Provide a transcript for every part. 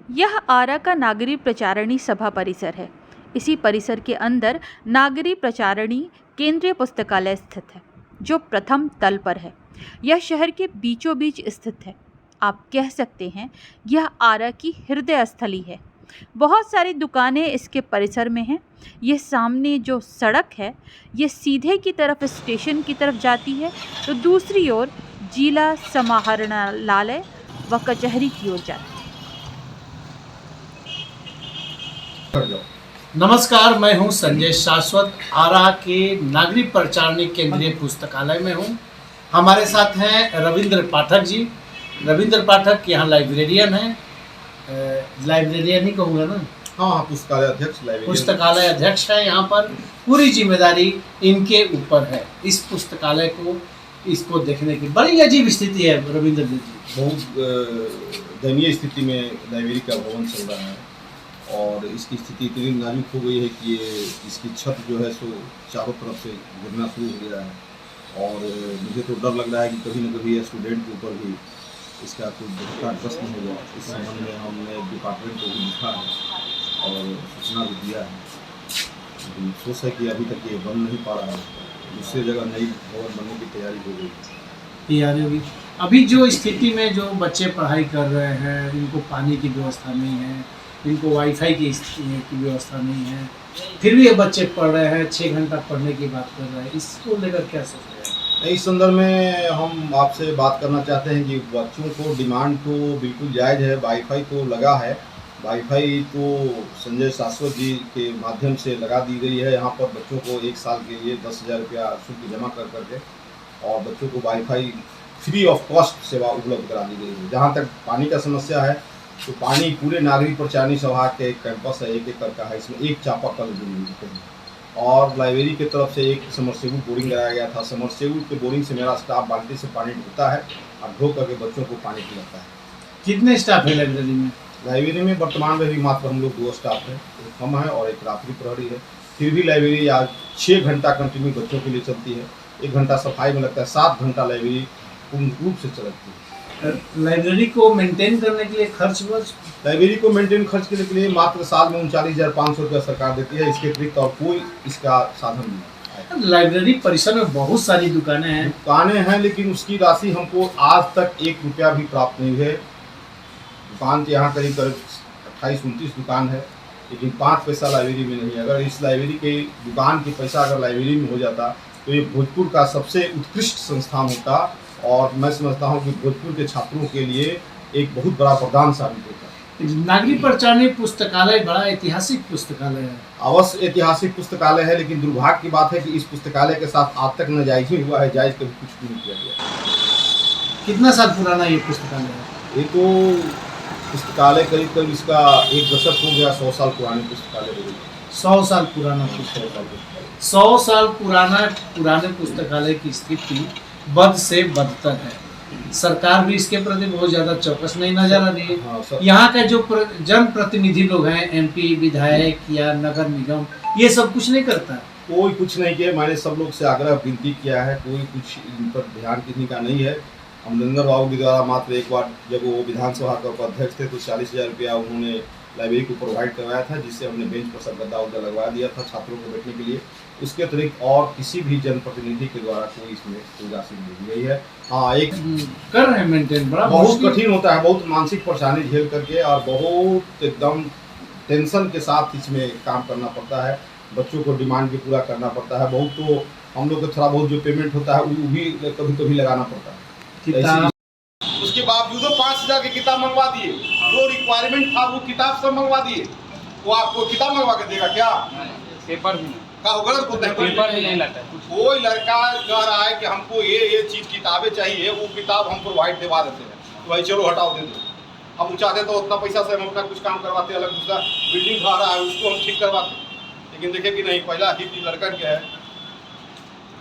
यह आरा का नागरी प्रचारणी सभा परिसर है। इसी परिसर के अंदर नागरी प्रचारणी केंद्रीय पुस्तकालय स्थित है, जो प्रथम तल पर है। यह शहर के बीचों बीच स्थित है। आप कह सकते हैं यह आरा की हृदय स्थली है। बहुत सारी दुकानें इसके परिसर में हैं। ये सामने जो सड़क है ये सीधे की तरफ स्टेशन की तरफ जाती है, तो दूसरी ओर जिला समाहरणालय व कचहरी की ओर जाती है। नमस्कार, मैं हूं संजय शाश्वत, आरा के नागरिक प्रचारणी केंद्रीय पुस्तकालय में हूं। हमारे साथ हैं रविंद्र पाठक जी। रविंद्र पाठक यहाँ लाइब्रेरियन हैं, लाइब्रेरियन ही कहूँगा ना? हाँ, पुस्तकालय अध्यक्ष है। यहाँ पर पूरी जिम्मेदारी इनके ऊपर है। इस पुस्तकालय को, इसको देखने की बड़ी अजीब स्थिति है रविंद्र जी। बहुत दयनीय स्थिति में लाइब्रेरी का भवन चल रहा है और इसकी स्थिति इतनी नाजुक हो गई है कि इसकी छत जो है सो चारों तरफ से गिरना शुरू हो गया है और मुझे तो डर लग रहा है कि कभी न कभी स्टूडेंट के ऊपर भी इसका कोई दुर्घटनाग्रस्त नहीं होगा। इस संबंध में हमने डिपार्टमेंट को भी लिखा है और सूचना भी दिया है, लेकिन अफसोस है कि अभी तक ये बन नहीं पा रहा है। दूसरी जगह नई भवन बनने की तैयारी हो गई होगी। अभी जो स्थिति में जो बच्चे पढ़ाई कर रहे हैं, इनको पानी की व्यवस्था नहीं है, इनको वाईफाई की व्यवस्था नहीं है, फिर भी ये बच्चे पढ़ रहे हैं, 6 घंटा पढ़ने की बात कर रहे हैं। इसको लेकर क्या सोच रहे हैं? इस संदर्भ में हम आपसे बात करना चाहते हैं कि बच्चों को डिमांड तो बिल्कुल जायज़ है। वाईफाई तो लगा है, वाईफाई तो संजय शाश्वत जी के माध्यम से लगा दी गई है। यहाँ पर बच्चों को 1 साल के लिए 10,000 रुपया शुल्क जमा कर करके और बच्चों को वाईफाई फ्री ऑफ कॉस्ट सेवा उपलब्ध करा दी गई है। जहाँ तक पानी का समस्या है तो पानी पूरे नागरिक प्रचारणी सभा के कैंपस है, 1 एकड़ का है, इसमें 1 चापाकल है और लाइब्रेरी की तरफ से एक समरसेबुल बोरिंग लगाया गया था। समरसेबुल के बोरिंग से मेरा स्टाफ बाल्टी से पानी ढोता है और ढो करके बच्चों को पानी पिलाता है। कितने स्टाफ है लाइब्रेरी में? लाइब्रेरी में वर्तमान में भी मात्र हम लोग 2 स्टाफ हैं, एक हम हैं और एक रात्रि प्रहरी है। फिर भी लाइब्रेरी आज 6 घंटा कंटिन्यू बच्चों के लिए चलती है। 1 घंटा सफाई में लगता है, 7 घंटा लाइब्रेरी पूर्ण रूप से चलती है। लाइब्रेरी को मेंटेन करने के लिए खर्च लाइब्रेरी को मेंटेन खर्च करने के लिए मात्र साल में 39,500 रुपया सरकार देती है। इसके अतिरिक्त और कोई इसका साधन नहीं है। लाइब्रेरी परिसर में बहुत सारी दुकानें हैं, लेकिन उसकी राशि हमको आज तक 1 रुपया भी प्राप्त नहीं है। दुकान तो यहाँ करीब 28-29 दुकान है, लेकिन 5 पैसा लाइब्रेरी में नहीं है। अगर इस लाइब्रेरी के दुकान के पैसा अगर लाइब्रेरी में हो जाता तो ये भोजपुर का सबसे उत्कृष्ट संस्थान होता और मैं समझता हूँ कि भोजपुर के छात्रों के लिए एक बहुत बड़ा वरदान साबित होता है। नागरिक प्रचारणी पुस्तकालय बड़ा ऐतिहासिक पुस्तकालय है। अवश्य ऐतिहासिक पुस्तकालय है, लेकिन दुर्भाग्य की बात है कि इस पुस्तकालय के साथ आज तक नाजायज ही हुआ है, जायज कभी कुछ भी नहीं किया गया। कितना साल पुराना ये पुस्तकालय है? ये तो पुस्तकालय करीब इसका 1 दशक हो गया। 100 साल पुरानी पुस्तकालय हो गई। 100 साल पुराना पुस्तकालय। 100 साल पुराने पुस्तकालय की स्थिति बद से बदतर है। सरकार भी इसके प्रति बहुत ज़्यादा चौकस नहीं नजर आ रही है। हाँ, यहाँ के जो जनप्रतिनिधि लोग हैं, MP, विधायक या नगर निगम, ये सब कुछ नहीं करता। कोई कुछ नहीं किया। मैंने सब लोग से आग्रह विनती किया है, कोई कुछ इन पर ध्यान किसी का नहीं है। अमरिंदर बाबू के द्वारा मात्र एक बार जब वो विधानसभा का उपाध्यक्ष थे तो 40,000 रुपया उन्होंने लाइब्रेरी को प्रोवाइड करवाया था, जिससे हमने बेंच पर सब गद्दा उद्दा लगवा दिया था छात्रों को बैठने के लिए। उसके अतिरिक्त और किसी भी जनप्रतिनिधि के द्वारा कोई इसमें कोई राशि नहीं दी गई है। हाँ, एक कर रहे हैं मेंटेन, बड़ा बहुत कठिन होता है, बहुत मानसिक परेशानी झेल करके और बहुत एकदम टेंशन के साथ इसमें काम करना पड़ता है। बच्चों को डिमांड भी पूरा करना पड़ता है। बहुत तो हम लोग को थोड़ा बहुत जो पेमेंट होता है वो भी कभी कभी लगाना पड़ता है। उसके बावजूद 5,000 की किताब मंगवा दिए, जो रिक्वायरमेंट था वो किताब सब मंगवा दिए। वो आपको किताब मंगवा के देगा क्या? पेपर भी का गलत बोलते हैं। पेपर भी नहीं लगता। कोई लड़का कह रहा है कि हमको ये चीज़ किताबें चाहिए, वो किताब हम प्रोवाइड दिवा देते हैं, तो भाई चलो हटाओ दे दो। हम चाहते तो उतना पैसा से हम अपना कुछ काम करवाते, अलग दूसरा बिल्डिंग खा रहा है उसको हम ठीक करवाते, लेकिन देखे कि नहीं, पहला हित लड़का क्या है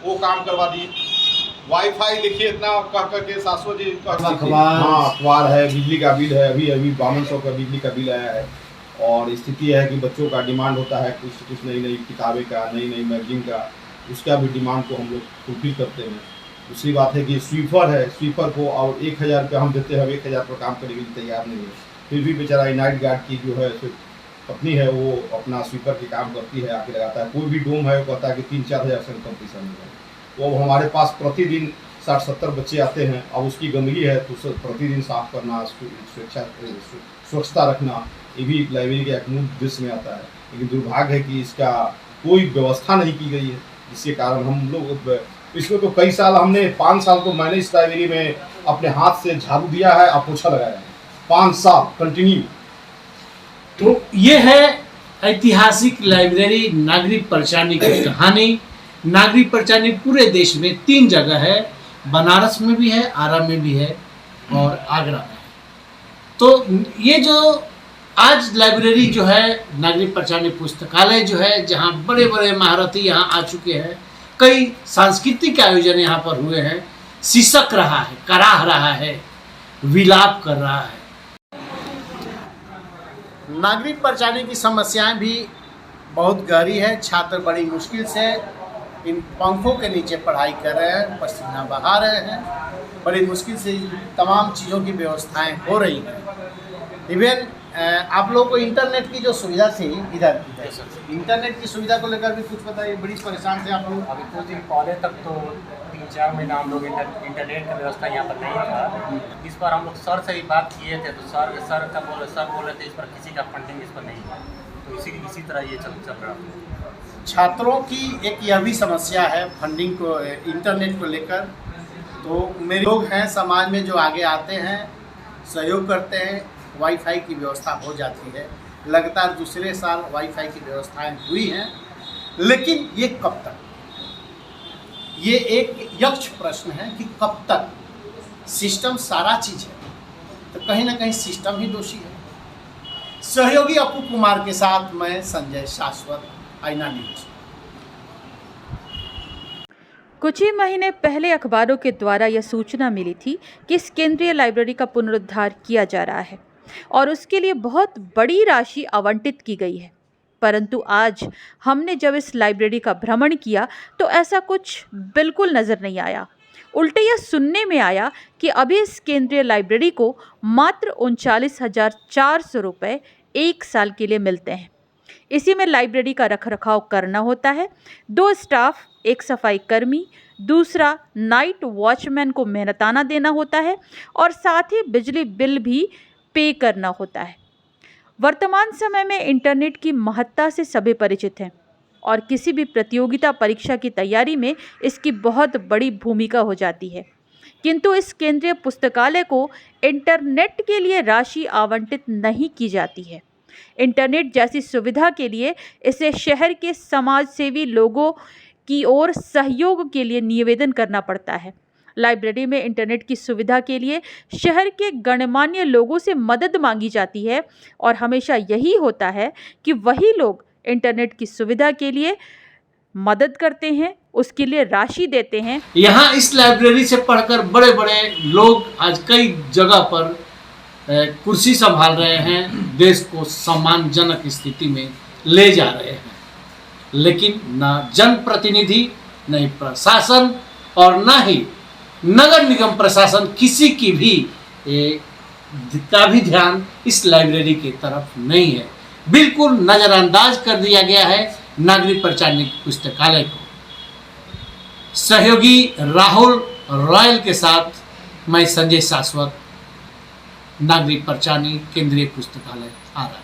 वो काम करवा दिए। वाईफाई देखिए इतना कह करके 700 जी अखबार है, बिजली का बिल है, अभी 5200 का बिजली का बिल आया है। और स्थिति है कि बच्चों का डिमांड होता है कुछ नई किताबें का, नई मैगजीन का, उसका भी डिमांड को हम लोग फुलफिल करते हैं। दूसरी बात है कि स्वीपर है, स्वीपर को और 1,000 रुपया हम देते हैं, 1,000 पर काम करने के लिए तैयार नहीं है। फिर भी बेचारा नाइट गार्ड की जो है पत्नी है वो अपना स्वीपर के काम करती है, आके लगाता है। कोई भी डोम है वो कहता है कि 3-4 हज़ार से कम पैसा नहीं है। वो अब हमारे पास प्रतिदिन 60-70 बच्चे आते हैं। अब उसकी गंदगी है तो प्रतिदिन साफ करना, स्वच्छता रखना, ये भी एक लाइब्रेरी के एक मूल उद्देश्य में आता है। लेकिन दुर्भाग्य है कि इसका कोई व्यवस्था नहीं की गई है, जिसके कारण हम लोग इसमें तो कई साल हमने 5 साल तो मैंने इस लाइब्रेरी में अपने हाथ से झाड़ू दिया है और पोछा लगाया है, 5 साल कंटिन्यू। तो ये है ऐतिहासिक लाइब्रेरी नागरिक परचानी की कहानी। नागरिक परचानी पूरे देश में 3 जगह है, बनारस में भी है, आरा में भी है और आगरा में है। तो ये जो आज लाइब्रेरी जो है नागरिक परचानी पुस्तकालय जो है, जहाँ बड़े बड़े महारथी यहाँ आ चुके हैं, कई सांस्कृतिक आयोजन यहाँ पर हुए हैं, सिसक रहा है, कराह रहा है, विलाप कर रहा है। नागरिक परचानी की समस्याएं भी बहुत गहरी है। छात्र बड़ी मुश्किल से इन पंखों के नीचे पढ़ाई कर रहे हैं, पसीना बहा रहे हैं, बड़ी मुश्किल से तमाम चीज़ों की व्यवस्थाएं हो रही हैं। इवन आप लोगों को इंटरनेट की जो सुविधा थी इधर, इंटरनेट की सुविधा को लेकर भी कुछ बताइए। बड़ी परेशान थे आप लोग। अभी कुछ दिन पहले तक तो 3-4 महीना हम लोग इंटरनेट का व्यवस्था यहाँ पर नहीं था। इस पर हम लोग सर से ही बात किए थे, तो सर बोल रहे थे इस पर किसी का फंडिंग इस पर नहीं है, तो इसी तरह ये चल रहा है। छात्रों की एक यह भी समस्या है फंडिंग को, इंटरनेट को लेकर। तो मेरे लोग हैं समाज में जो आगे आते हैं, सहयोग करते हैं, वाईफाई की व्यवस्था हो जाती है। लगातार दूसरे साल वाईफाई की व्यवस्थाएं हुई हैं, लेकिन ये कब तक? ये एक यक्ष प्रश्न है कि कब तक। सिस्टम सारा चीज़ है, तो कहीं ना कहीं सिस्टम ही दोषी है। सहयोगी अपू कुमार के साथ मैं संजय शाश्वत, आईना न्यूज। कुछ ही महीने पहले अखबारों के द्वारा यह सूचना मिली थी कि इस केंद्रीय लाइब्रेरी का पुनरुद्धार किया जा रहा है और उसके लिए बहुत बड़ी राशि आवंटित की गई है। परंतु आज हमने जब इस लाइब्रेरी का भ्रमण किया तो ऐसा कुछ बिल्कुल नज़र नहीं आया। उल्टे यह सुनने में आया कि अभी इस केंद्रीय लाइब्रेरी को मात्र 39,400 रुपये 1 साल के लिए मिलते हैं। इसी में लाइब्रेरी का रखरखाव करना होता है, 2 स्टाफ, 1 सफाई कर्मी, दूसरा नाइट वॉचमैन को मेहनताना देना होता है और साथ ही बिजली बिल भी पे करना होता है। वर्तमान समय में इंटरनेट की महत्ता से सभी परिचित हैं और किसी भी प्रतियोगिता परीक्षा की तैयारी में इसकी बहुत बड़ी भूमिका हो जाती है। किंतु इस केंद्रीय पुस्तकालय को इंटरनेट के लिए राशि आवंटित नहीं की जाती है। इंटरनेट जैसी सुविधा के लिए इसे शहर के समाजसेवी लोगों की ओर सहयोग के लिए निवेदन करना पड़ता है। लाइब्रेरी में इंटरनेट की सुविधा के लिए शहर के गणमान्य लोगों से मदद मांगी जाती है और हमेशा यही होता है कि वही लोग इंटरनेट की सुविधा के लिए मदद करते हैं, उसके लिए राशि देते हैं। यहाँ इस लाइब्रेरी से पढ़कर बड़े बड़े लोग आज कई जगह पर कुर्सी संभाल रहे हैं, देश को सम्मानजनक स्थिति में ले जा रहे हैं। लेकिन न जनप्रतिनिधि, न ही प्रशासन और न ही नगर निगम प्रशासन किसी की भी का भी ध्यान इस लाइब्रेरी की तरफ नहीं है। बिल्कुल नज़रअंदाज कर दिया गया है नागरिक परचानी पुस्तकालय को। सहयोगी राहुल रॉयल के साथ मैं संजय शाश्वत, नागरिक परचानी केंद्रीय पुस्तकालय, आरा।